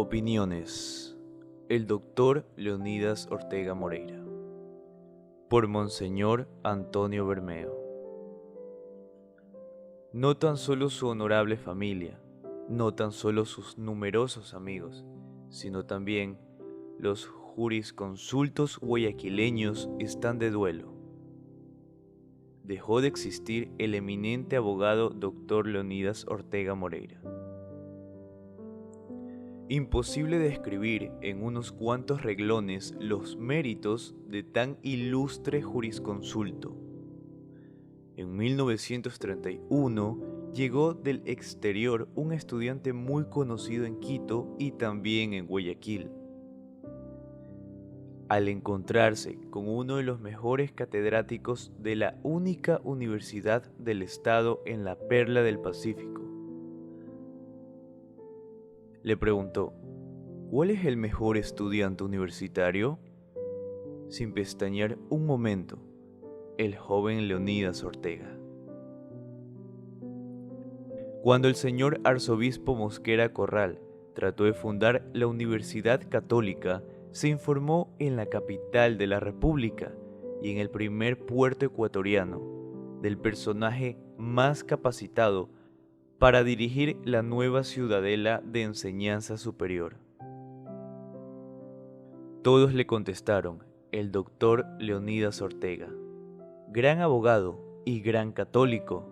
Opiniones. El doctor Leonidas Ortega Moreira. Por Monseñor Antonio Bermeo. No tan solo su honorable familia, no tan solo sus numerosos amigos, sino también los jurisconsultos guayaquileños están de duelo. Dejó de existir el eminente abogado doctor Leonidas Ortega Moreira. Imposible describir en unos cuantos renglones los méritos de tan ilustre jurisconsulto. En 1931 llegó del exterior un estudiante muy conocido en Quito y también en Guayaquil. Al encontrarse con uno de los mejores catedráticos de la única universidad del estado en la Perla del Pacífico, le preguntó: ¿cuál es el mejor estudiante universitario? Sin pestañear un momento, el joven Leonidas Ortega. Cuando el señor arzobispo Mosquera Corral trató de fundar la Universidad Católica, se informó en la capital de la República y en el primer puerto ecuatoriano del personaje más capacitado para dirigir la nueva ciudadela de enseñanza superior. Todos le contestaron: el doctor Leonidas Ortega. Gran abogado y gran católico,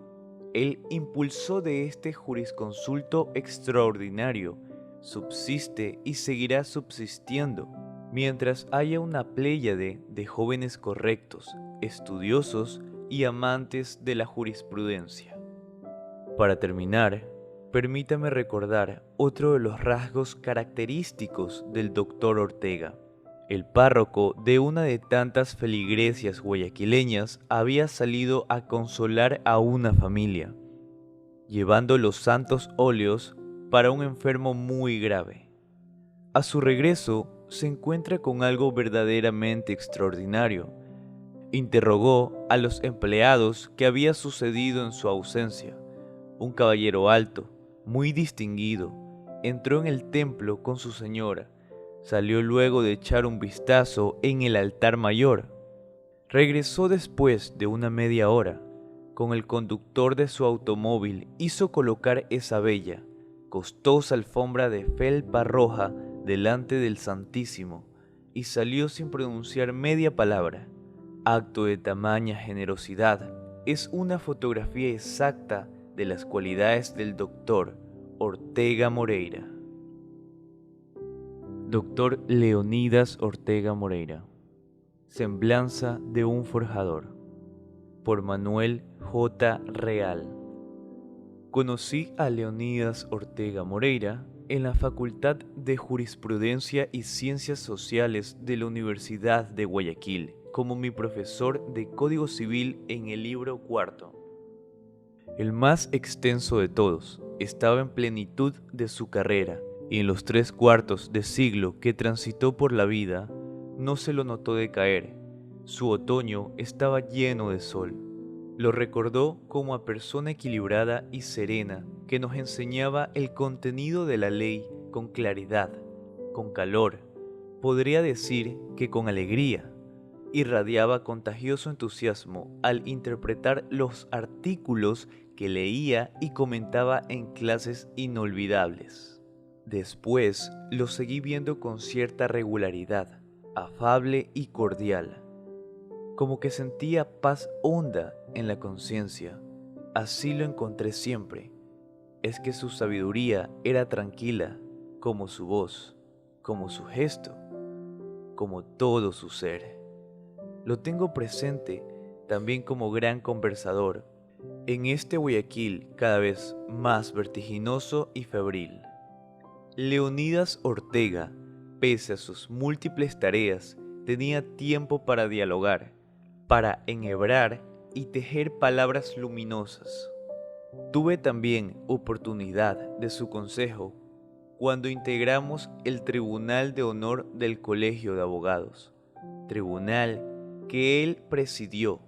el impulsor de este jurisconsulto extraordinario subsiste y seguirá subsistiendo mientras haya una pléyade de jóvenes correctos, estudiosos y amantes de la jurisprudencia. Para terminar, permítame recordar otro de los rasgos característicos del doctor Ortega. El párroco de una de tantas feligresias guayaquileñas había salido a consolar a una familia, llevando los santos óleos para un enfermo muy grave. A su regreso, se encuentra con algo verdaderamente extraordinario. Interrogó a los empleados qué había sucedido en su ausencia. Un caballero alto, muy distinguido, entró en el templo con su señora. Salió luego de echar un vistazo en el altar mayor. Regresó después de una media hora. Con el conductor de su automóvil hizo colocar esa bella, costosa alfombra de felpa roja delante del Santísimo y salió sin pronunciar media palabra. Acto de tamaña generosidad, es una fotografía exacta de las cualidades del doctor Ortega Moreira. Doctor Leonidas Ortega Moreira. Semblanza de un forjador. Por Manuel J. Real. Conocí a Leonidas Ortega Moreira en la Facultad de Jurisprudencia y Ciencias Sociales de la Universidad de Guayaquil como mi profesor de Código Civil en el libro cuarto. El más extenso de todos, estaba en plenitud de su carrera y en los 3/4 de siglo que transitó por la vida, no se lo notó decaer. Su otoño estaba lleno de sol. Lo recordó como a persona equilibrada y serena que nos enseñaba el contenido de la ley con claridad, con calor, podría decir que con alegría. Irradiaba contagioso entusiasmo al interpretar los artículos que leía y comentaba en clases inolvidables. Después lo seguí viendo con cierta regularidad, afable y cordial, como que sentía paz honda en la conciencia. Así lo encontré siempre. Es que su sabiduría era tranquila, como su voz, como su gesto, como todo su ser. Lo tengo presente también como gran conversador en este Guayaquil cada vez más vertiginoso y febril. Leonidas Ortega, pese a sus múltiples tareas, tenía tiempo para dialogar, para enhebrar y tejer palabras luminosas. Tuve también oportunidad de su consejo cuando integramos el Tribunal de Honor del Colegio de Abogados, tribunal que él presidió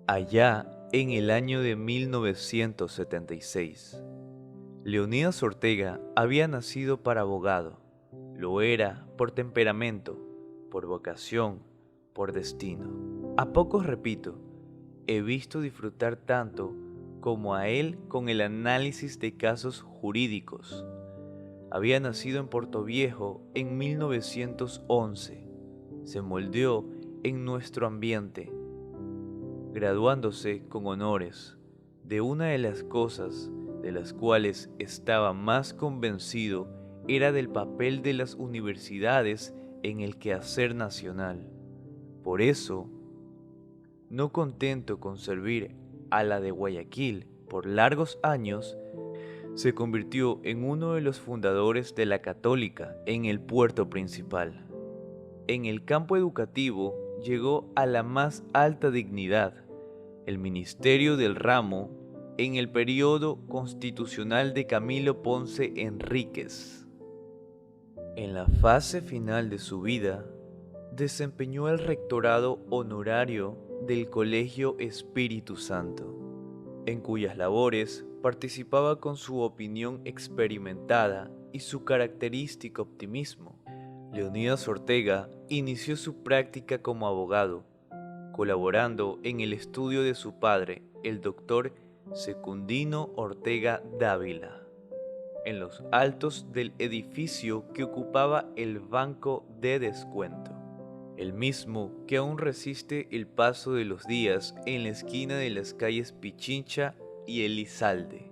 allá en el año de 1976. Leonidas Ortega había nacido para abogado, Lo era por temperamento, por vocación, por destino. A pocos, repito, he visto disfrutar tanto como a él con el análisis de casos jurídicos. Había nacido en Portoviejo en 1911. Se moldeó en nuestro ambiente, graduándose con honores. De una de las cosas de las cuales estaba más convencido era del papel de las universidades en el quehacer nacional. Por eso, no contento con servir a la de Guayaquil por largos años, se convirtió en uno de los fundadores de la Católica en el puerto principal. En el campo educativo llegó a la más alta dignidad, el ministerio del ramo, en el periodo constitucional de Camilo Ponce Enríquez. En la fase final de su vida, desempeñó el rectorado honorario del Colegio Espíritu Santo, en cuyas labores participaba con su opinión experimentada y su característico optimismo. Leonidas Ortega inició su práctica como abogado, colaborando en el estudio de su padre, el doctor Secundino Ortega Dávila, en los altos del edificio que ocupaba el Banco de Descuento, el mismo que aún resiste el paso de los días en la esquina de las calles Pichincha y Elizalde.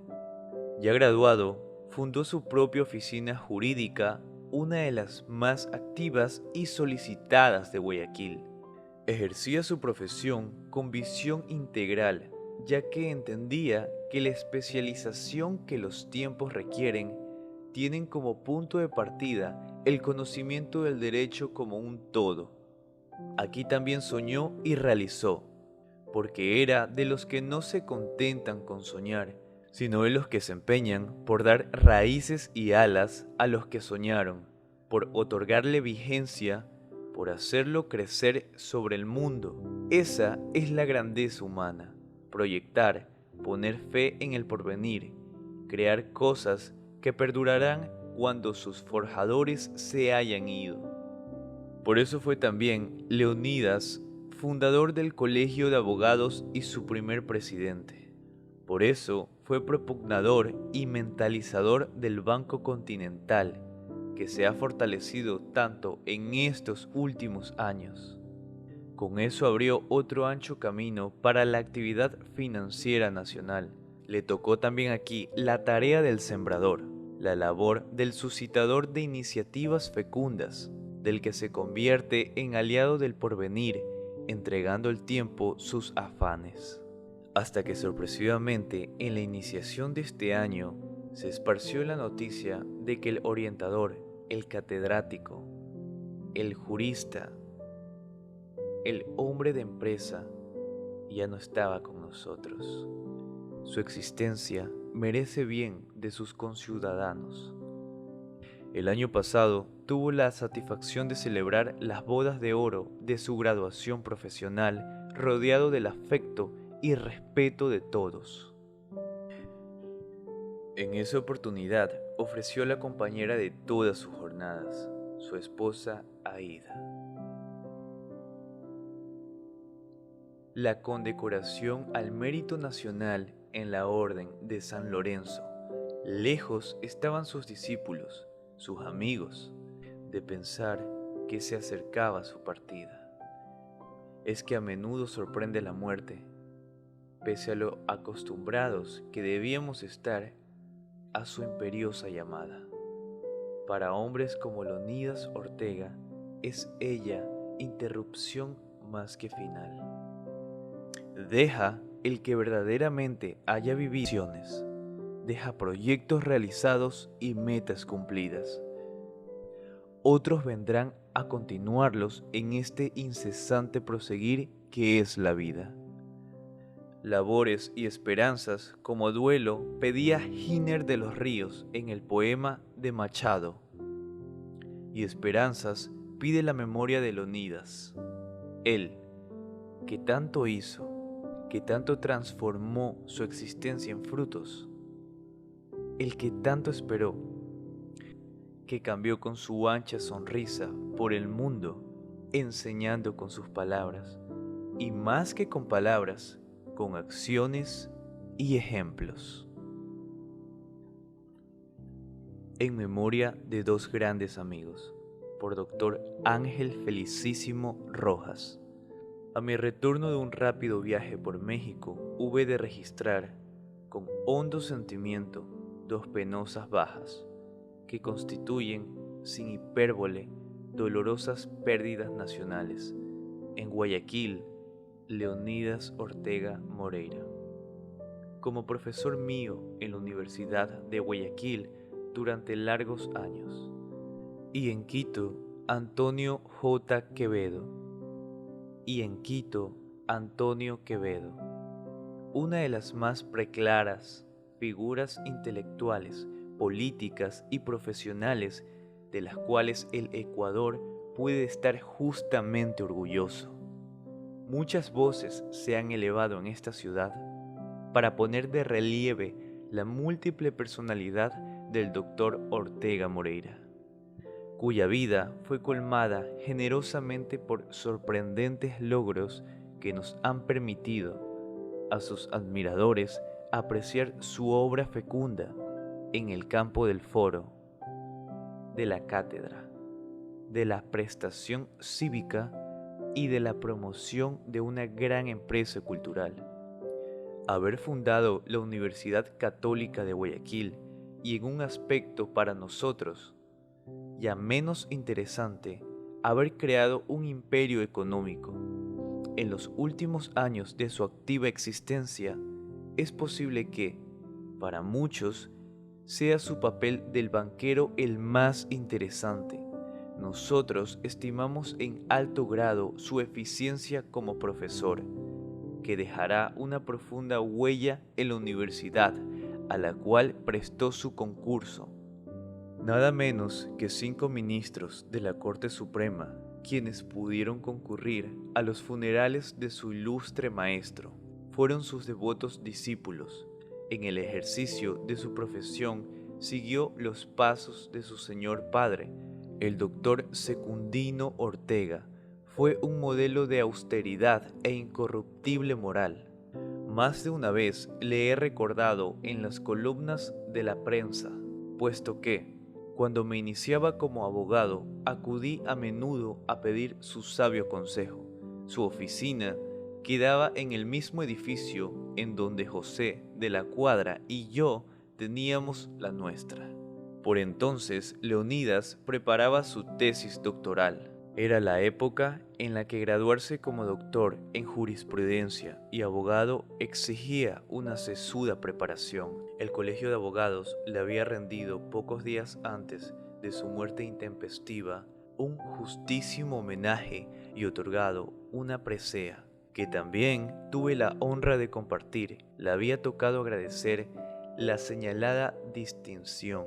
Ya graduado, fundó su propia oficina jurídica, una de las más activas y solicitadas de Guayaquil. Ejercía su profesión con visión integral, ya que entendía que la especialización que los tiempos requieren tienen como punto de partida el conocimiento del derecho como un todo. Aquí también soñó y realizó, porque era de los que no se contentan con soñar, sino de los que se empeñan por dar raíces y alas a los que soñaron, por otorgarle vigencia, por hacerlo crecer sobre el mundo. Esa es la grandeza humana, proyectar, poner fe en el porvenir, crear cosas que perdurarán cuando sus forjadores se hayan ido. Por eso fue también Leonidas fundador del Colegio de Abogados y su primer presidente. Por eso fue propugnador y mentalizador del Banco Continental, que se ha fortalecido tanto en estos últimos años. Con eso abrió otro ancho camino para la actividad financiera nacional. Le tocó también aquí la tarea del sembrador, la labor del suscitador de iniciativas fecundas, del que se convierte en aliado del porvenir, entregando el tiempo sus afanes. Hasta que sorpresivamente en la iniciación de este año se esparció la noticia de que el orientador, el catedrático, el jurista, el hombre de empresa ya no estaba con nosotros. Su existencia merece bien de sus conciudadanos. El año pasado tuvo la satisfacción de celebrar las bodas de oro de su graduación profesional, rodeado del afecto y respeto de todos. En esa oportunidad ofreció la compañera de todas sus jornadas, su esposa Aida. La condecoración al mérito nacional en la Orden de San Lorenzo. Lejos estaban sus discípulos, sus amigos, de pensar que se acercaba su partida. Es que a menudo sorprende la muerte, pese a lo acostumbrados que debíamos estar a su imperiosa llamada. Para hombres como Leonidas Ortega, es ella interrupción más que final. Deja el que verdaderamente haya visiones, deja proyectos realizados y metas cumplidas. Otros vendrán a continuarlos en este incesante proseguir que es la vida. Labores y esperanzas como duelo pedía Giner de los Ríos en el poema de Machado, y esperanzas pide la memoria de Leonidas. Él, que tanto hizo, que tanto transformó su existencia en frutos, el que tanto esperó, que cambió con su ancha sonrisa por el mundo, enseñando con sus palabras, y más que con palabras, con acciones y ejemplos. En memoria de dos grandes amigos, por Dr. Ángel Felicísimo Rojas. A mi retorno de un rápido viaje por México, hube de registrar, con hondo sentimiento, dos penosas bajas, que constituyen, sin hipérbole, dolorosas pérdidas nacionales. En Guayaquil, Leonidas Ortega Moreira. Como profesor mío en la Universidad de Guayaquil durante largos años. Y en Quito, Antonio J. Quevedo. Y en Quito, Antonio Quevedo. Una de las más preclaras figuras intelectuales, políticas y profesionales de las cuales el Ecuador puede estar justamente orgulloso. Muchas voces se han elevado en esta ciudad para poner de relieve la múltiple personalidad del Dr. Ortega Moreira, cuya vida fue colmada generosamente por sorprendentes logros que nos han permitido a sus admiradores apreciar su obra fecunda en el campo del foro, de la cátedra, de la prestación cívica y de la promoción de una gran empresa cultural. Haber fundado la Universidad Católica de Guayaquil y en un aspecto para nosotros, ya menos interesante, haber creado un imperio económico. En los últimos años de su activa existencia, es posible que, para muchos, sea su papel del banquero el más interesante. Nosotros estimamos en alto grado su eficiencia como profesor, que dejará una profunda huella en la universidad a la cual prestó su concurso. Nada menos que 5 ministros de la Corte Suprema, quienes pudieron concurrir a los funerales de su ilustre maestro, fueron sus devotos discípulos. En el ejercicio de su profesión siguió los pasos de su señor padre, el doctor Secundino Ortega. Fue un modelo de austeridad e incorruptible moral. Más de una vez le he recordado en las columnas de la prensa, puesto que, cuando me iniciaba como abogado, acudí a menudo a pedir su sabio consejo. Su oficina quedaba en el mismo edificio en donde José de la Cuadra y yo teníamos la nuestra. Por entonces, Leonidas preparaba su tesis doctoral. Era la época en la que graduarse como doctor en jurisprudencia y abogado exigía una sesuda preparación. El Colegio de Abogados le había rendido pocos días antes de su muerte intempestiva un justísimo homenaje y otorgado una presea que también tuve la honra de compartir. Le había tocado agradecer la señalada distinción.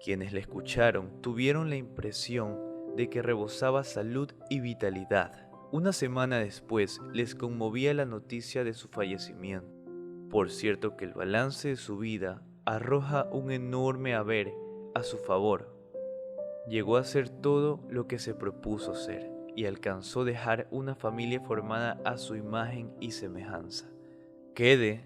Quienes le escucharon tuvieron la impresión de que rebosaba salud y vitalidad. Una semana después les conmovía la noticia de su fallecimiento. Por cierto que el balance de su vida arroja un enorme haber a su favor. Llegó a ser todo lo que se propuso ser y alcanzó dejar una familia formada a su imagen y semejanza. Quede,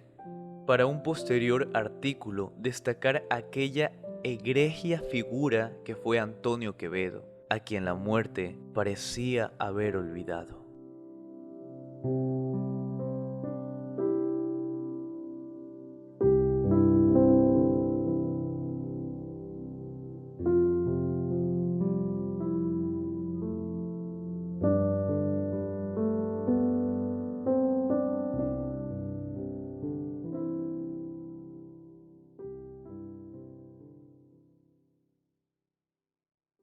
para un posterior artículo, destacar aquella egregia figura que fue Antonio Quevedo, a quien la muerte parecía haber olvidado.